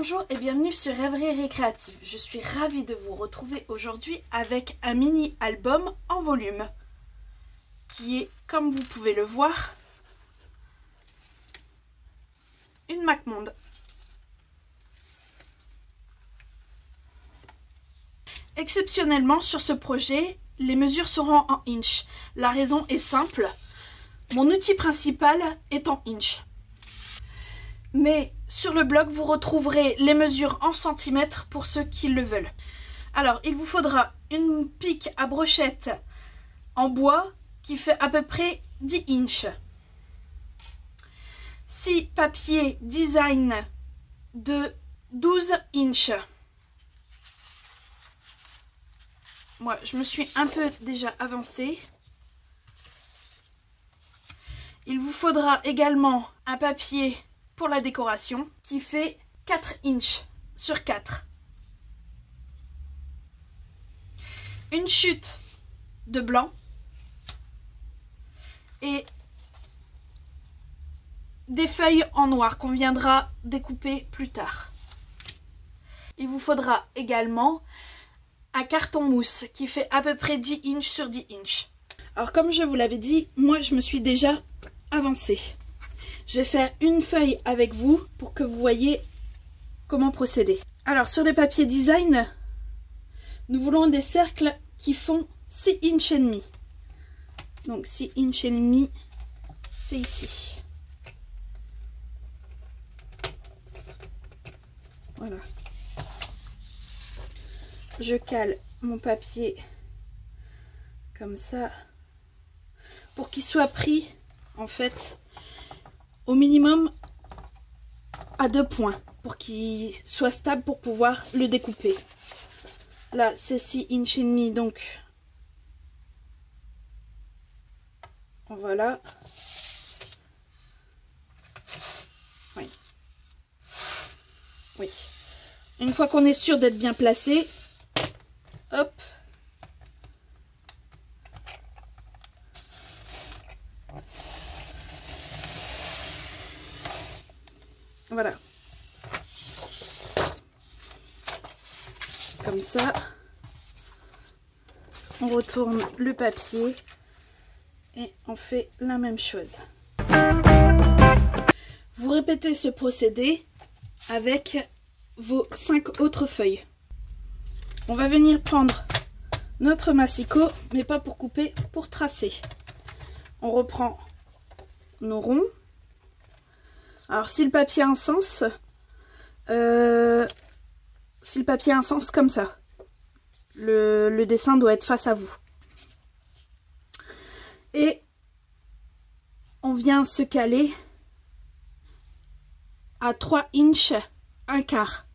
Bonjour et bienvenue sur Rêverie Récréative. Je suis ravie de vous retrouver aujourd'hui avec un mini-album en volume qui est, comme vous pouvez le voir, une MacMonde. Exceptionnellement, sur ce projet, les mesures seront en inch. La raison est simple, mon outil principal est en inch. Mais sur le blog, vous retrouverez les mesures en centimètres pour ceux qui le veulent. Alors, il vous faudra une pique à brochette en bois qui fait à peu près 10 inches. 6 papiers design de 12 inches. Moi, je me suis un peu déjà avancée. Il vous faudra également un papier pour la décoration qui fait 4 inches sur 4. Une chute de blanc et des feuilles en noir qu'on viendra découper plus tard. Il vous faudra également un carton mousse qui fait à peu près 10 inches sur 10 inches. Alors comme je vous l'avais dit, moi je me suis déjà avancée. Je vais faire une feuille avec vous pour que vous voyez comment procéder. Alors sur les papiers design, nous voulons des cercles qui font 6 inches et demi. Donc 6 inches et demi, c'est ici. Voilà. Je cale mon papier comme ça pour qu'il soit pris en fait au minimum à 2 points pour qu'il soit stable pour pouvoir le découper. Là c'est 6 inches et demi, donc voilà. Oui. Oui. Une fois qu'on est sûr d'être bien placé, hop. Voilà. Comme ça, on retourne le papier et on fait la même chose. Vous répétez ce procédé avec vos 5 autres feuilles. On va venir prendre notre massicot, mais pas pour couper, pour tracer. On reprend nos ronds. Alors si le papier a un sens, comme ça, le dessin doit être face à vous. Et on vient se caler à 3 inches, un quart.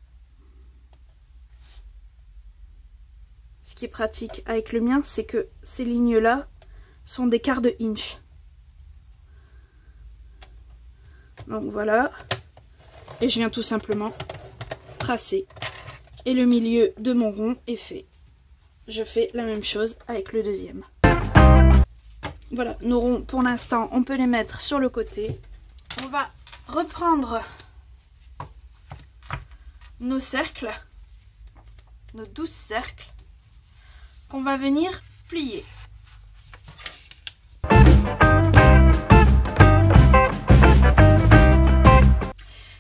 Ce qui est pratique avec le mien, c'est que ces lignes-là sont des quarts de inch. Donc voilà, et je viens tout simplement tracer. Et le milieu de mon rond est fait. Je fais la même chose avec le deuxième. Voilà, nos ronds pour l'instant, on peut les mettre sur le côté. On va reprendre nos cercles, nos 12 cercles, qu'on va venir plier.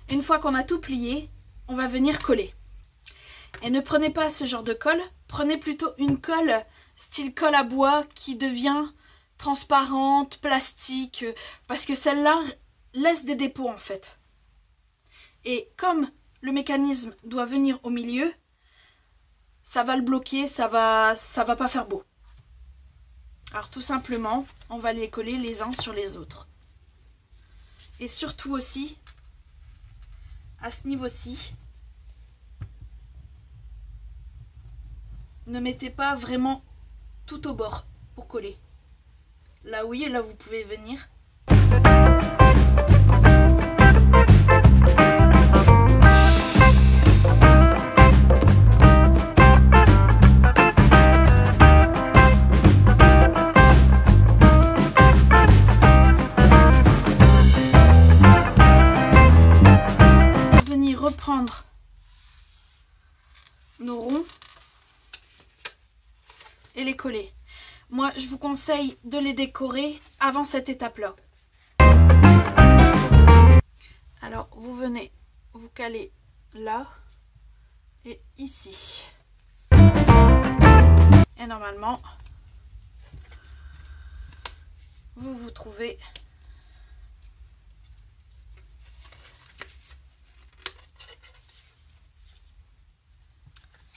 Une fois qu'on a tout plié, on va venir coller. Et ne prenez pas ce genre de colle, prenez plutôt une colle style colle à bois qui devient transparente, plastique, parce que celle-là laisse des dépôts en fait. Et comme le mécanisme doit venir au milieu, ça va le bloquer, ça va pas faire beau. Alors tout simplement, on va les coller les uns sur les autres. Et surtout aussi, à ce niveau-ci, ne mettez pas vraiment tout au bord pour coller. Là oui, là vous pouvez venir. Venir reprendre et les coller. Moi, je vous conseille de les décorer avant cette étape-là. Alors, vous venez vous caler là et ici. Et normalement, vous vous trouvez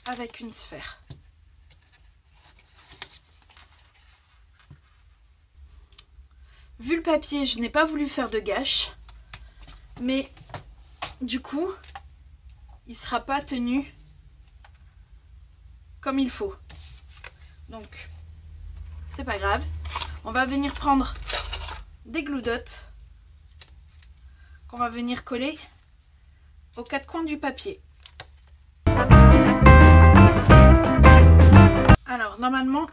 avec une sphère. Vu le papier, je n'ai pas voulu faire de gâche, mais du coup, il ne sera pas tenu comme il faut. Donc, c'est pas grave. On va venir prendre des glue dots qu'on va venir coller aux quatre coins du papier. Alors, normalement,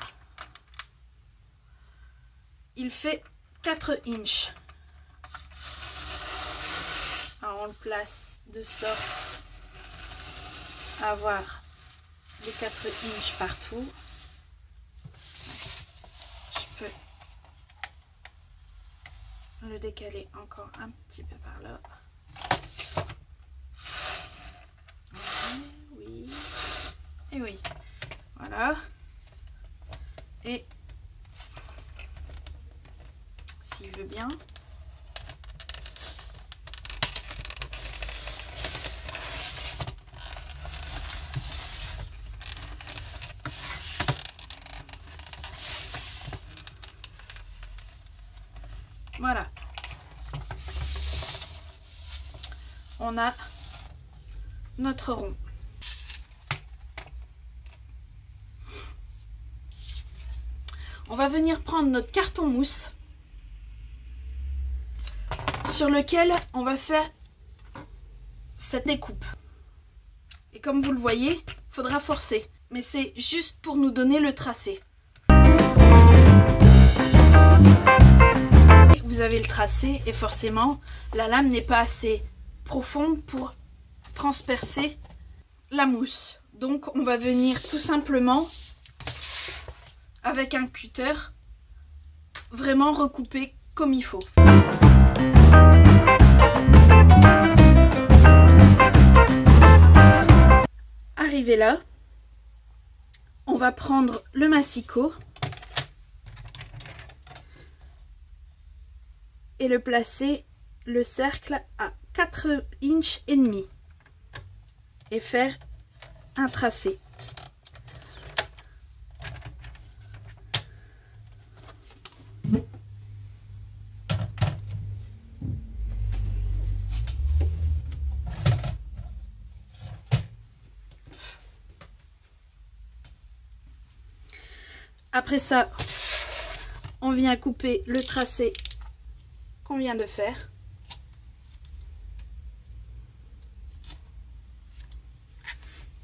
il fait 4 inches. Alors, on le place de sorte à avoir les 4 inches partout. Je peux le décaler encore un petit peu par là. Oui. Et oui. Voilà. Et s'il veut bien. Voilà. On a notre rond. On va venir prendre notre carton mousse sur lequel on va faire cette découpe. Et comme vous le voyez, il faudra forcer. Mais c'est juste pour nous donner le tracé. Vous avez le tracé et forcément, la lame n'est pas assez profonde pour transpercer la mousse. Donc, on va venir tout simplement, avec un cutter, vraiment recouper comme il faut. Arrivé là, on va prendre le massicot et le placer le cercle à 4 inches et demi et faire un tracé. Après ça, on vient couper le tracé qu'on vient de faire.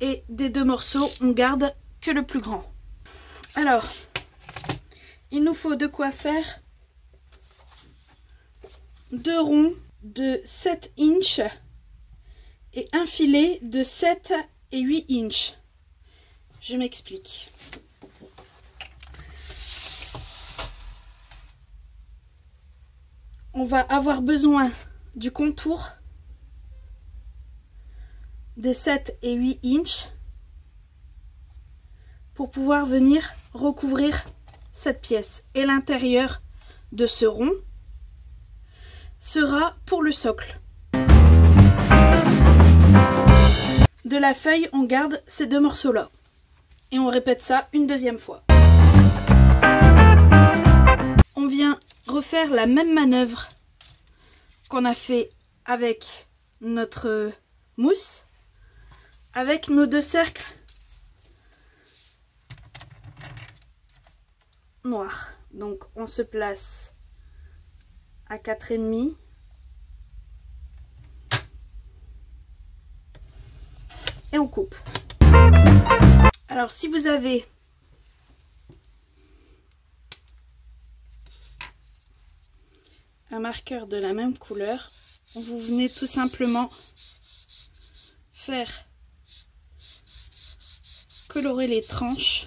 Et des deux morceaux, on garde que le plus grand. Alors, il nous faut de quoi faire 2 ronds de 7 inches et un filet de 7 et 8 inches. Je m'explique. On va avoir besoin du contour des 7 et 8 inches pour pouvoir venir recouvrir cette pièce. Et l'intérieur de ce rond sera pour le socle. De la feuille, on garde ces deux morceaux-là. Et on répète ça une deuxième fois. On vient refaire la même manœuvre qu'on a fait avec notre mousse, avec nos deux cercles noirs. Donc on se place à 4,5 et on coupe. Alors si vous avez un marqueur de la même couleur, vous venez tout simplement faire colorer les tranches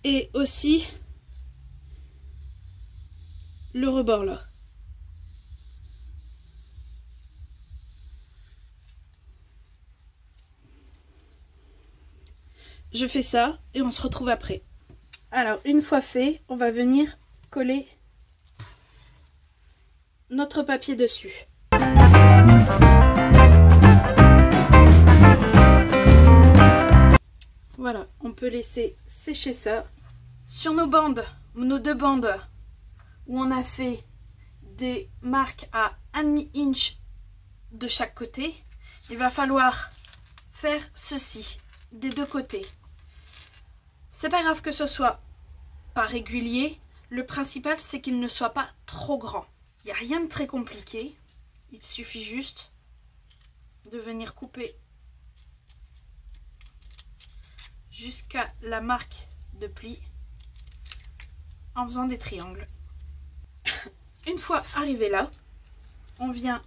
et aussi le rebord là. Je fais ça et on se retrouve après. Alors une fois fait, on va venir coller notre papier dessus. Voilà, on peut laisser sécher ça. Sur nos bandes, nos deux bandes où on a fait des marques à 1/2 inch de chaque côté, il va falloir faire ceci des deux côtés. C'est pas grave que ce soit pas régulier, le principal c'est qu'il ne soit pas trop grand. Il n'y a rien de très compliqué, il suffit juste de venir couper jusqu'à la marque de pli en faisant des triangles. Une fois arrivé là, on vient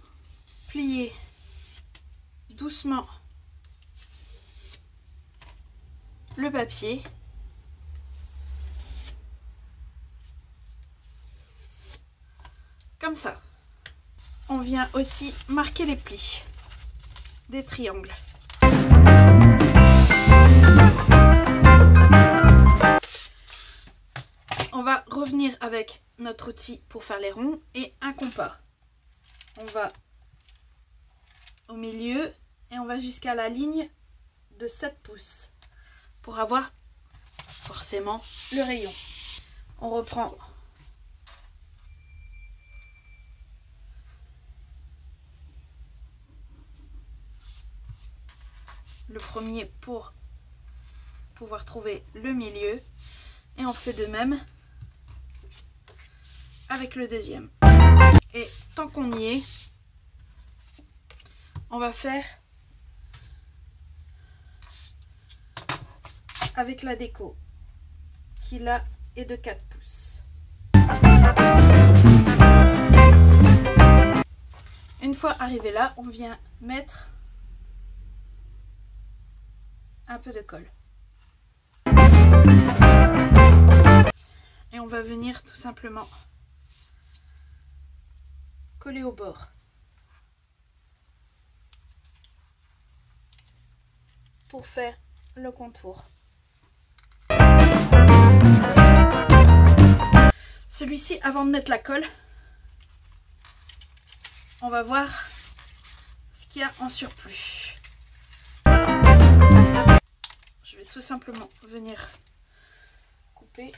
plier doucement le papier comme ça. On vient aussi marquer les plis des triangles. On va revenir avec notre outil pour faire les ronds et un compas. On va au milieu et on va jusqu'à la ligne de 7 pouces pour avoir forcément le rayon. On reprend le premier pour pouvoir trouver le milieu et on fait de même avec le deuxième. Et tant qu'on y est, on va faire avec la déco qui là est de 4 pouces. Une fois arrivé là, on vient mettre un peu de colle. Et on va venir tout simplement coller au bord pour faire le contour. Celui-ci, avant de mettre la colle, on va voir ce qu'il y a en surplus. Je vais tout simplement venir couper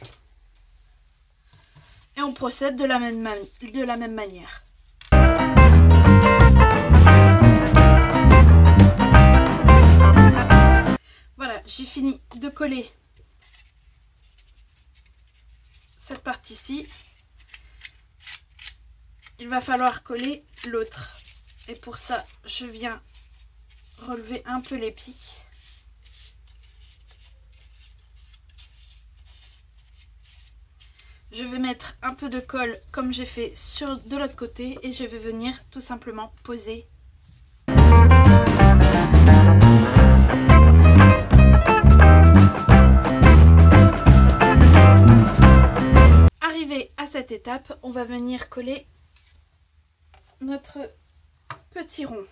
et on procède de la même manière. Voilà, j'ai fini de coller cette partie-ci. Il va falloir coller l'autre. Et pour ça, je viens relever un peu les pics. Je vais mettre un peu de colle comme j'ai fait de l'autre côté et je vais venir tout simplement poser. Arrivé à cette étape, on va venir coller notre petit rond.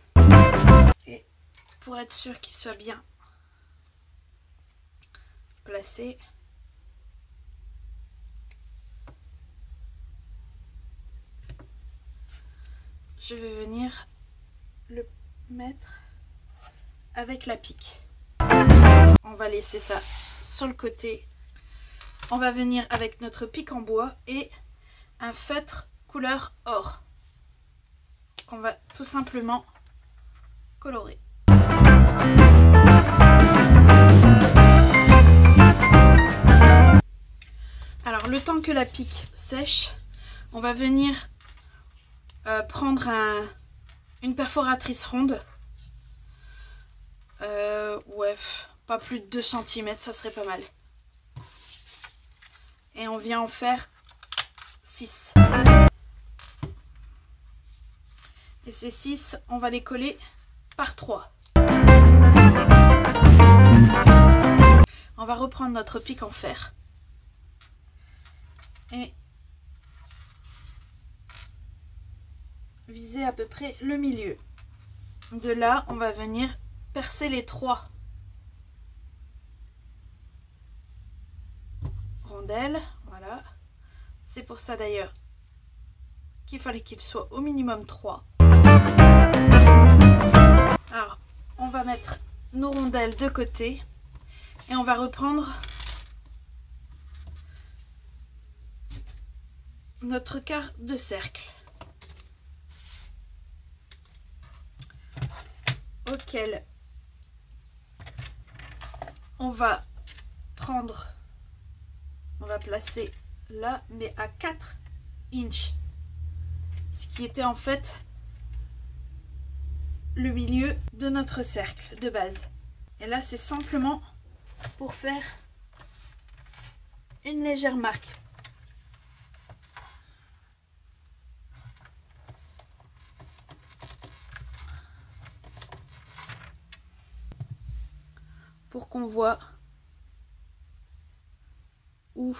Et pour être sûr qu'il soit bien placé, je vais venir le mettre avec la pique. On va laisser ça sur le côté. On va venir avec notre pique en bois et un feutre couleur or qu'on va tout simplement colorer. Alors le temps que la pique sèche, on va venir prendre une perforatrice ronde. Ouais, pas plus de 2 cm, ça serait pas mal. Et on vient en faire 6. Et ces 6, on va les coller par 3. On va reprendre notre pic en fer. et viser à peu près le milieu. De là, on va venir percer les 3 rondelles. Voilà. C'est pour ça d'ailleurs qu'il fallait qu'il soit au minimum 3. Alors, on va mettre nos rondelles de côté et on va reprendre notre quart de cercle auquel on va placer là, mais à 4 inches, ce qui était en fait le milieu de notre cercle de base. Et là, c'est simplement pour faire une légère marque. Pour qu'on voit où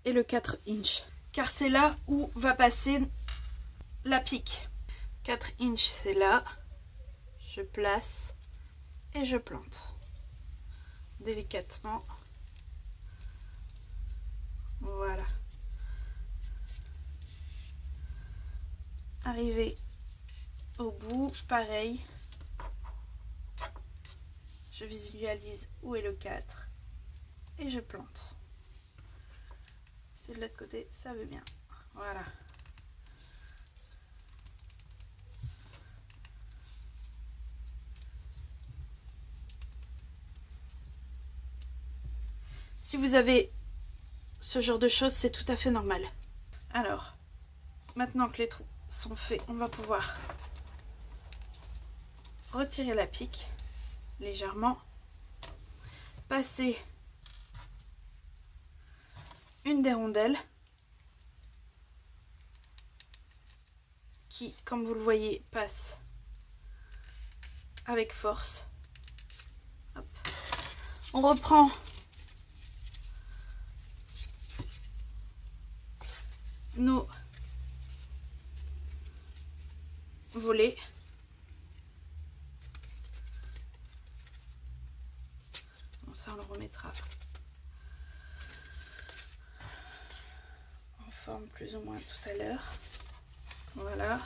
est le 4 inches. Car c'est là où va passer la pique. 4 inches, c'est là. Je place et je plante. Délicatement. Voilà. Arriver au bout, pareil. Je visualise où est le 4 et je plante. C'est de l'autre côté, ça veut bien. Voilà. Si vous avez ce genre de choses, c'est tout à fait normal. Alors, maintenant que les trous sont faits, on va pouvoir retirer la pique légèrement, passer une des rondelles qui, comme vous le voyez, passe avec force. Hop. On reprend nos volets. Bon, ça on le remettra en forme plus ou moins tout à l'heure. Voilà.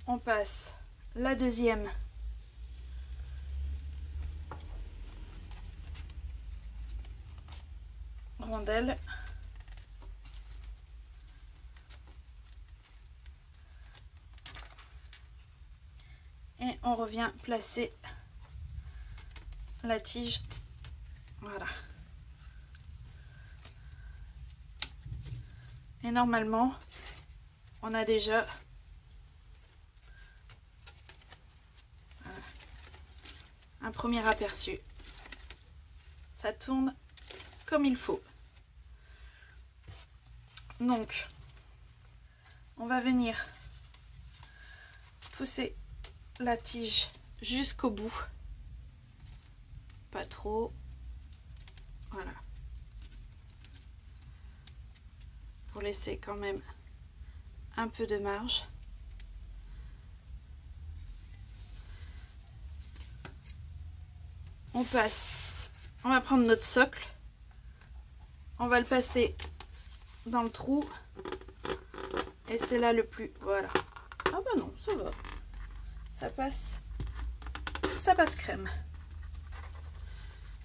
On passe la deuxième rondelle. Et on revient placer la tige. Voilà. Et normalement, on a déjà un premier aperçu. Ça tourne comme il faut. Donc, on va venir pousser la tige jusqu'au bout. Pas trop. Voilà. Pour laisser quand même un peu de marge. On passe, on va prendre notre socle, on va le passer dans le trou et c'est là le plus, voilà. Ah bah non, ça va, ça passe crème.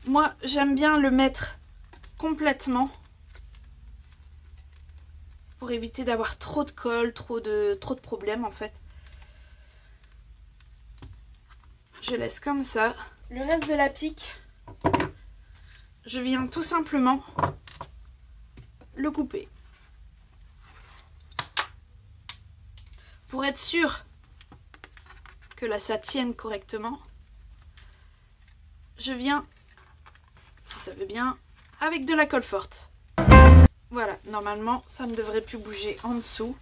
Moi j'aime bien le mettre complètement pour éviter d'avoir trop de colle, trop de problèmes en fait. Je laisse comme ça. Le reste de la pique, je viens tout simplement le couper. Pour être sûr que là ça tienne correctement, je viens, si ça veut bien, avec de la colle forte. Voilà, normalement ça ne devrait plus bouger en dessous.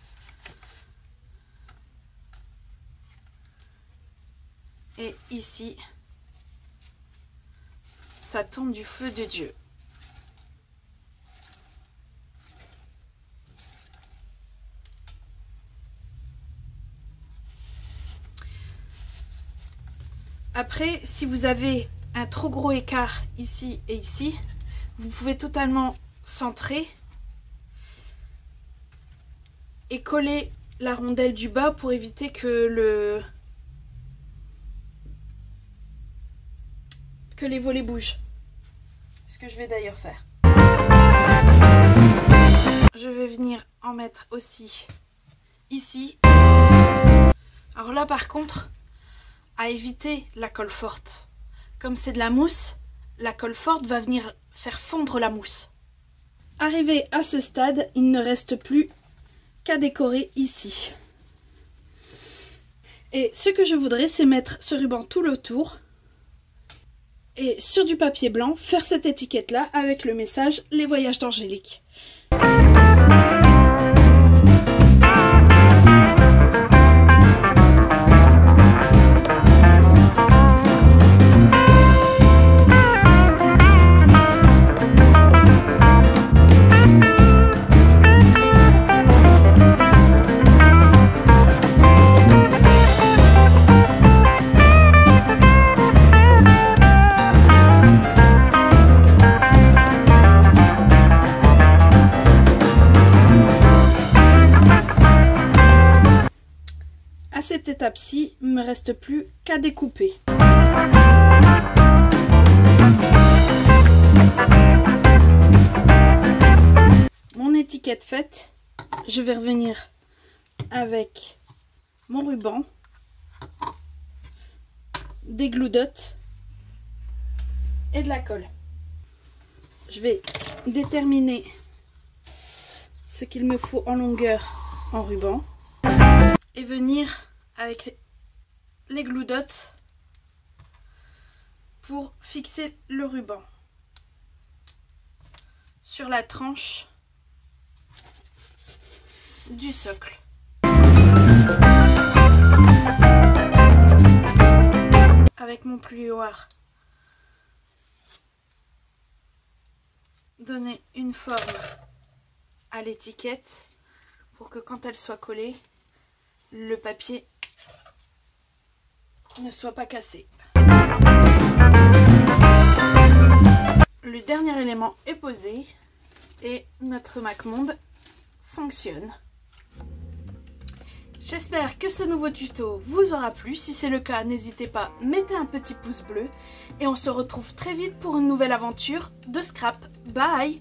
Et ici, ça tombe du feu de Dieu. Après, si vous avez un trop gros écart ici et ici, vous pouvez totalement centrer et coller la rondelle du bas pour éviter que les volets bougent. Ce que je vais d'ailleurs faire. Je vais venir en mettre aussi ici. Alors là par contre, à éviter la colle forte. Comme c'est de la mousse, la colle forte va venir faire fondre la mousse. Arrivé à ce stade, il ne reste plus qu'à décorer ici. Et ce que je voudrais, c'est mettre ce ruban tout le tour et sur du papier blanc, faire cette étiquette là avec le message « Les voyages d'Angélique ». À cette étape-ci, il ne me reste plus qu'à découper. Mon étiquette faite, je vais revenir avec mon ruban, des glue dots et de la colle. Je vais déterminer ce qu'il me faut en longueur en ruban et venir avec les glue dots pour fixer le ruban sur la tranche du socle. Avec mon plioir, donner une forme à l'étiquette pour que quand elle soit collée, le papier ne soit pas cassé. Le dernier élément est posé et notre MacMonde fonctionne. J'espère que ce nouveau tuto vous aura plu. Si c'est le cas, n'hésitez pas, mettez un petit pouce bleu et on se retrouve très vite pour une nouvelle aventure de scrap. Bye!